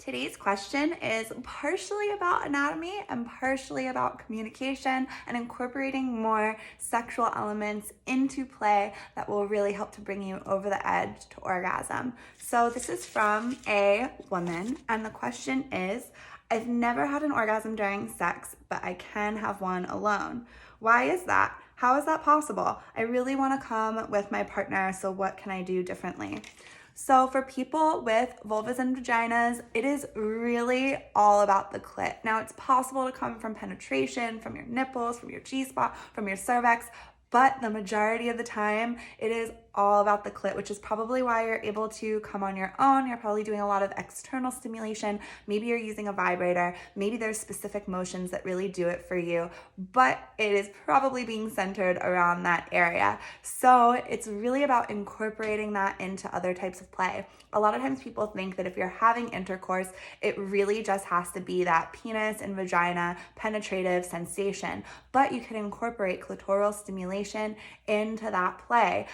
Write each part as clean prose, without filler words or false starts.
Today's question is partially about anatomy and partially about communication and incorporating more sexual elements into play that will really help to bring you over the edge to orgasm. So this is from a woman, and the question is, I've never had an orgasm during sex, but I can have one alone. Why is that? How is that possible? I really want to come with my partner, so what can I do differently? So for people with vulvas and vaginas, it is really all about the clit. Now, it's possible to come from penetration, from your nipples, from your G-spot, from your cervix, but the majority of the time, it is all about the clit, which is probably why you're able to come on your own. You're probably doing a lot of external stimulation. Maybe you're using a vibrator. Maybe there's specific motions that really do it for you, but it is probably being centered around that area. So it's really about incorporating that into other types of play. A lot of times people think that if you're having intercourse, it really just has to be that penis and vagina penetrative sensation, but you can incorporate clitoral stimulation into that play.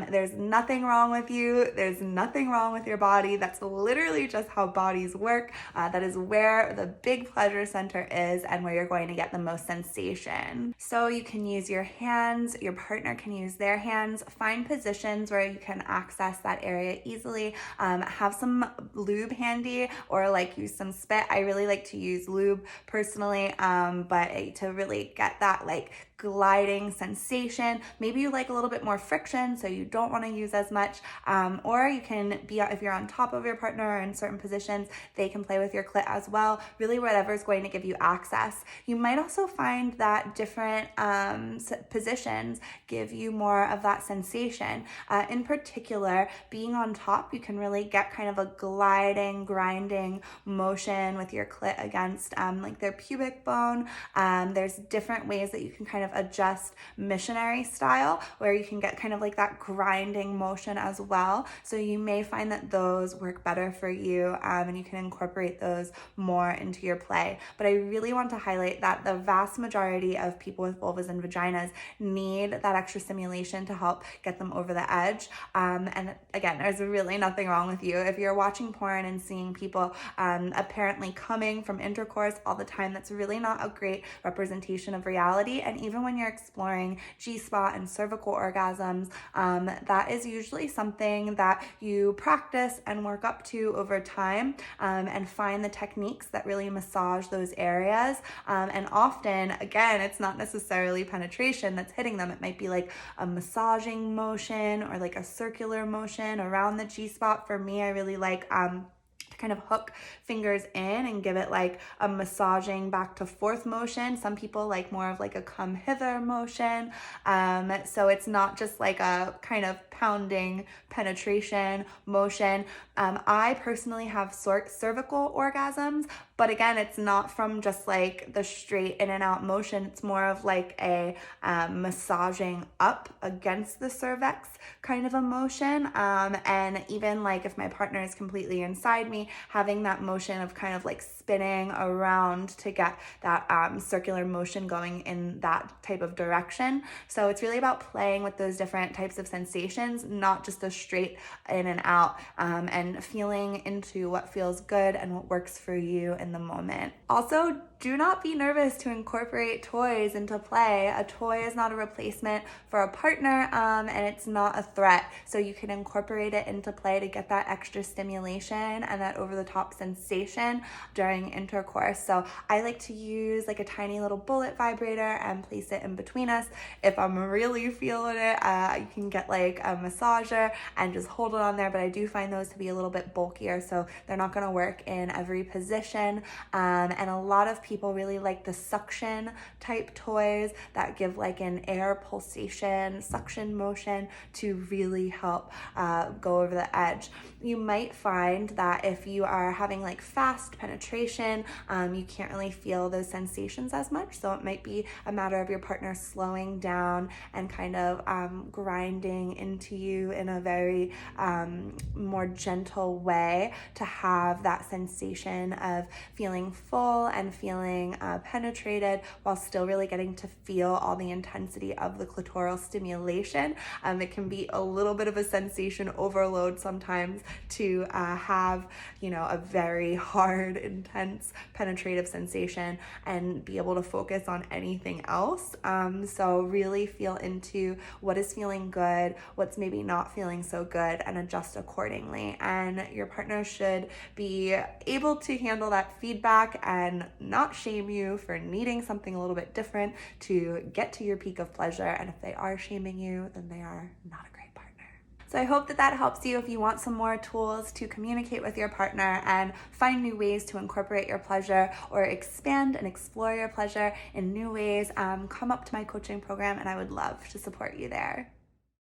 There's nothing wrong with you. There's nothing wrong with your body. That's literally just how bodies work. That is where the big pleasure center is and where you're going to get the most sensation. So you can use your hands, your partner can use their hands, find positions where you can access that area easily. Have some lube handy or like use some spit. I really like to use lube personally, but to really get that like gliding sensation. Maybe you like a little bit more friction, so you don't want to use as much, or you can be, if you're on top of your partner or in certain positions, they can play with your clit as well. Really whatever is going to give you access. You might also find that different positions give you more of that sensation. In particular, being on top, you can really get kind of a gliding, grinding motion with your clit against like their pubic bone. There's different ways that you can kind of adjust missionary style where you can get kind of like that grinding motion as well. So you may find that those work better for you, and you can incorporate those more into your play. But I really want to highlight that the vast majority of people with vulvas and vaginas need that extra stimulation to help get them over the edge. And again, there's really nothing wrong with you. If you're watching porn and seeing people apparently coming from intercourse all the time, that's really not a great representation of reality. And even when you're exploring G-spot and cervical orgasms, that is usually something that you practice and work up to over time, and find the techniques that really massage those areas. And often, again, it's not necessarily penetration that's hitting them. It might be like a massaging motion or like a circular motion around the G-spot. For me, I really like kind of hook fingers in and give it like a massaging back to forth motion. Some people like more of like a come hither motion. So it's not just like a kind of pounding penetration motion. I personally have cervical orgasms, but again, it's not from just like the straight in and out motion. It's more of like a massaging up against the cervix kind of a motion. And even like if my partner is completely inside me, having that motion of kind of like spinning around to get that circular motion going in that type of direction. So it's really about playing with those different types of sensations, not just a straight in and out, and feeling into what feels good and what works for you in the moment. Also, do not be nervous to incorporate toys into play. A toy is not a replacement for a partner, and it's not a threat. So you can incorporate it into play to get that extra stimulation and that over-the-top sensation during intercourse. So I like to use like a tiny little bullet vibrator and place it in between us. If I'm really feeling it, you can get like a massager and just hold it on there, but I do find those to be a little bit bulkier, so they're not going to work in every position. And a lot of people really like the suction type toys that give like an air pulsation, suction motion to really help go over the edge. You might find that if you are having like fast penetration, you can't really feel those sensations as much. So it might be a matter of your partner slowing down and kind of grinding into you in a very more gentle way to have that sensation of feeling full and feeling penetrated while still really getting to feel all the intensity of the clitoral stimulation. It can be a little bit of a sensation overload sometimes to have, a very hard, intense, penetrative sensation and be able to focus on anything else. So really feel into what is feeling good, what's maybe not feeling so good, and adjust accordingly. And your partner should be able to handle that feedback and not shame you for needing something a little bit different to get to your peak of pleasure. And if they are shaming you, then they are not a great partner. So I hope that helps you if you want some more tools to communicate with your partner and find new ways to incorporate your pleasure or expand and explore your pleasure in new ways. Come up to my coaching program and I would love to support you there.